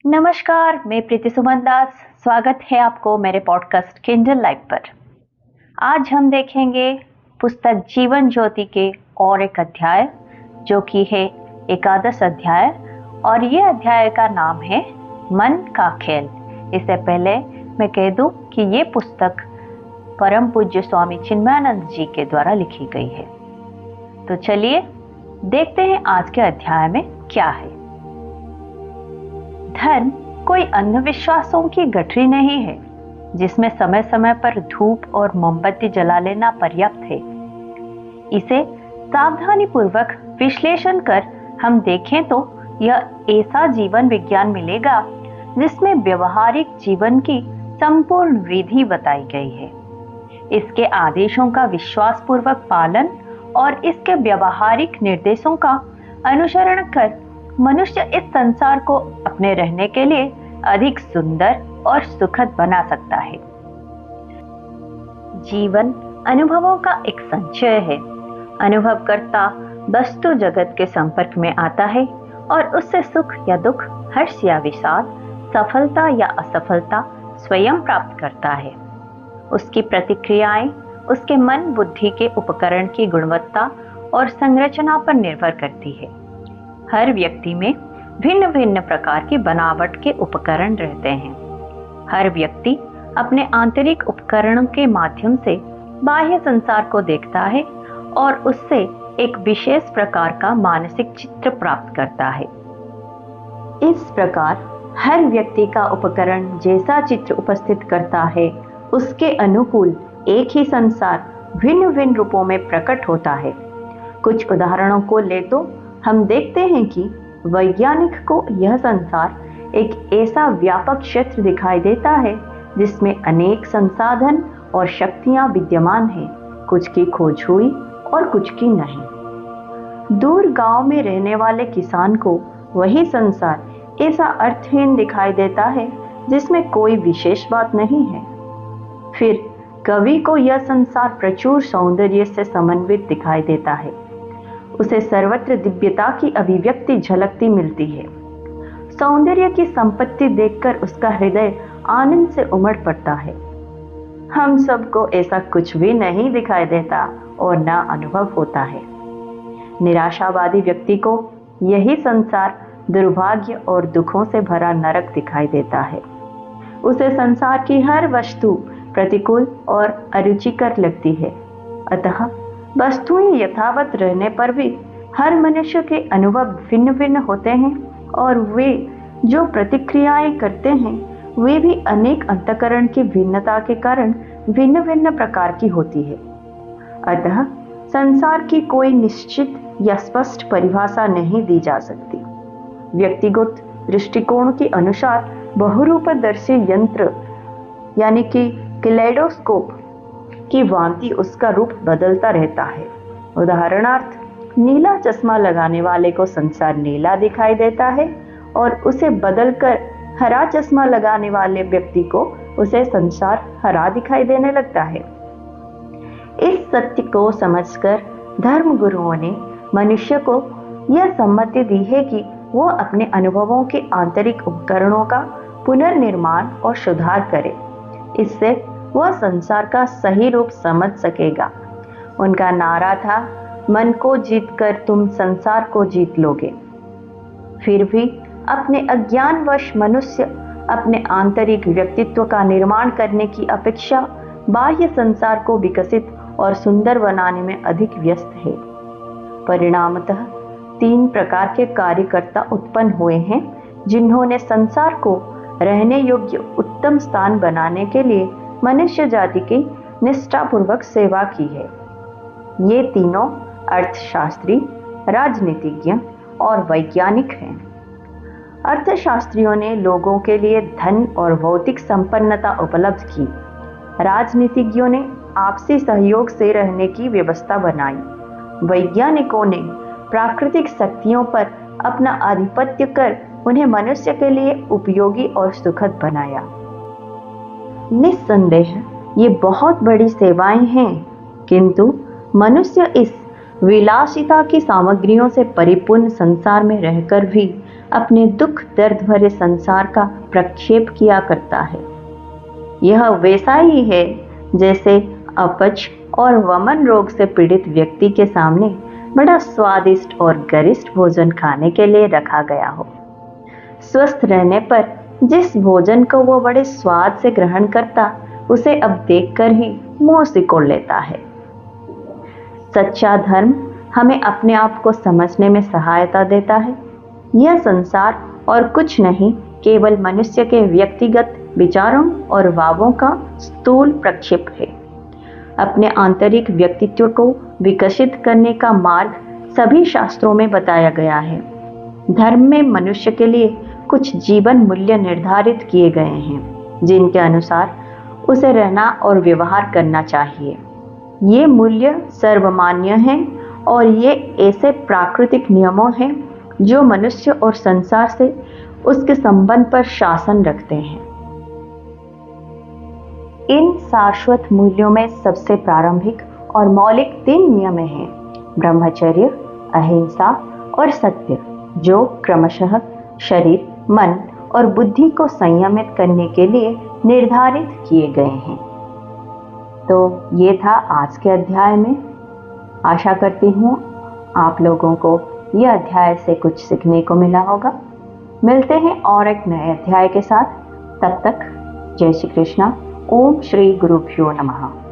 नमस्कार, मैं प्रीति सुमन दास। स्वागत है आपको मेरे पॉडकास्ट किंडल लाइव पर। आज हम देखेंगे पुस्तक जीवन ज्योति के और एक अध्याय जो कि है एकादश अध्याय, और ये अध्याय का नाम है मन का खेल। इससे पहले मैं कह दूं कि ये पुस्तक परम पूज्य स्वामी चिन्मयानंद जी के द्वारा लिखी गई है। तो चलिए देखते हैं आज के अध्याय में क्या है। धर्म कोई अंधविश्वासों की गठरी नहीं है जिसमें समय समय पर धूप और मोमबत्ती जला लेना पर्याप्त है। इसे सावधानी पूर्वक विश्लेषण कर हम देखें तो यह ऐसा जीवन विज्ञान मिलेगा जिसमें व्यवहारिक जीवन की संपूर्ण विधि बताई गई है। इसके आदेशों का विश्वास पूर्वक पालन और इसके व्यवहारिक निर्देशों का अनुसरण कर मनुष्य इस संसार को अपने रहने के लिए अधिक सुंदर और सुखद बना सकता है। जीवन अनुभवों का एक संचय है। अनुभवकर्ता वस्तु जगत के संपर्क में आता है और उससे सुख या दुख, हर्ष या विषाद, सफलता या असफलता स्वयं प्राप्त करता है। उसकी प्रतिक्रियाएं उसके मन बुद्धि के उपकरण की गुणवत्ता और संरचना पर निर्भर करती है। हर व्यक्ति में भिन्न भिन्न प्रकार की बनावट के उपकरण रहते हैं। हर व्यक्ति अपने आंतरिक उपकरणों के माध्यम से बाह्य संसार को देखता है और उससे एक विशेष प्रकार का मानसिक चित्र प्राप्त करता है। इस प्रकार हर व्यक्ति का उपकरण जैसा चित्र उपस्थित करता है, उसके अनुकूल एक ही संसार भिन्न भिन्न रूपों में प्रकट होता है। कुछ उदाहरणों को ले तो हम देखते हैं कि वैज्ञानिक को यह संसार एक ऐसा व्यापक क्षेत्र दिखाई देता है जिसमें अनेक संसाधन और शक्तियां विद्यमान हैं। कुछ की खोज हुई और कुछ की नहीं। दूर गांव में रहने वाले किसान को वही संसार ऐसा अर्थहीन दिखाई देता है जिसमें कोई विशेष बात नहीं है। फिर कवि को यह संसार प्रचुर सौंदर्य से समन्वित दिखाई देता है। उसे सर्वत्र दिव्यता की अभिव्यक्ति झलकती मिलती है। सौंदर्य की संपत्ति देखकर उसका हृदय आनंद से उमड़ पड़ता है। हम सबको ऐसा कुछ भी नहीं दिखाई देता और न अनुभव होता है। निराशावादी व्यक्ति को यही संसार दुर्भाग्य और दुखों से भरा नरक दिखाई देता है। उसे संसार की हर वस्तु प्रतिकूल और अरुचिकर लगती है। अतः वस्तुएं यथावत रहने पर भी हर मनुष्य के अनुभव भिन्न भिन्न होते हैं और वे जो प्रतिक्रियाएं करते हैं वे भी अनेक अंतःकरण की भिन्नता के कारण भिन्न भिन्न प्रकार की होती है। अतः संसार की कोई निश्चित या स्पष्ट परिभाषा नहीं दी जा सकती। व्यक्तिगत दृष्टिकोण के अनुसार बहुरूपदर्शी यंत्र यानी कि कैलेडोस्कोप की भांति उसका रूप बदलता रहता है। उदाहरणार्थ, नीला चश्मा लगाने वाले को संसार नीला दिखाई देता है और उसे बदलकर हरा चश्मा लगाने वाले व्यक्ति को उसे संसार हरा दिखाई देने लगता है। इस सत्य को समझकर धर्म गुरुओं ने मनुष्य को यह सम्मति दी है कि वो अपने अनुभवों के आंतरिक उपकरणों का पुनर्निर्माण और सुधार करे। इससे वह संसार का सही रूप समझ सकेगा। उनका नारा था, मन को जीतकर तुम संसार को जीत लोगे। फिर भी अपने अज्ञानवश मनुष्य अपने आंतरिक व्यक्तित्व का निर्माण करने की अपेक्षा बाह्य संसार को विकसित और सुंदर बनाने में अधिक व्यस्त है। परिणामतः 3 प्रकार के कार्यकर्ता उत्पन्न हुए हैं जिन्होंने संसार को रहने योग्य उत्तम स्थान बनाने के लिए मनुष्य जाति की निष्ठापूर्वक सेवा की है। ये तीनों अर्थशास्त्री, राजनीतिज्ञ और वैज्ञानिक हैं। अर्थशास्त्रियों ने लोगों के लिए धन और भौतिक संपन्नता उपलब्ध की। राजनीतिज्ञों ने आपसी सहयोग से रहने की व्यवस्था बनाई। वैज्ञानिकों ने प्राकृतिक शक्तियों पर अपना आधिपत्य कर उन्हें मनुष्य के लिए उपयोगी और सुखद बनाया। निस्संदेह ये बहुत बड़ी सेवाएं हैं, किंतु मनुष्य इस विलासिता की सामग्रियों से परिपूर्ण संसार में रहकर भी अपने दुख दर्द भरे संसार का प्रक्षेप किया करता है। यह वैसा ही है जैसे अपच और वमन रोग से पीड़ित व्यक्ति के सामने बड़ा स्वादिष्ट और गरिष्ठ भोजन खाने के लिए रखा गया हो। स्वस्थ रहने पर जिस भोजन को वो बड़े स्वाद से ग्रहण करता, उसे अब देखकर ही मुंह सिकोड़ लेता है। सच्चा धर्म हमें अपने आप को समझने में सहायता देता है। यह संसार और कुछ नहीं, केवल मनुष्य के व्यक्तिगत विचारों और भावों का स्थूल प्रक्षेप है। अपने आंतरिक व्यक्तित्व को विकसित करने का मार्ग सभी शास्त्रों में बताया गया है। धर्म में मनुष्य के लिए कुछ जीवन मूल्य निर्धारित किए गए हैं, जिनके अनुसार उसे रहना और व्यवहार करना चाहिए। ये मूल्य सर्वमान्य हैं और ये ऐसे प्राकृतिक नियमों हैं जो मनुष्य और संसार से उसके संबंध पर शासन रखते हैं। इन शाश्वत मूल्यों में सबसे प्रारंभिक और मौलिक 3 नियम हैं: ब्रह्मचर्य, अहिंसा और सत्य, जो क्रमशः शरीर, मन और बुद्धि को संयमित करने के लिए निर्धारित किए गए हैं। तो ये था आज के अध्याय में। आशा करती हूँ आप लोगों को यह अध्याय से कुछ सीखने को मिला होगा। मिलते हैं और एक नए अध्याय के साथ। तब तक जय श्री कृष्णा। ओम श्री गुरुभ्यो नमः।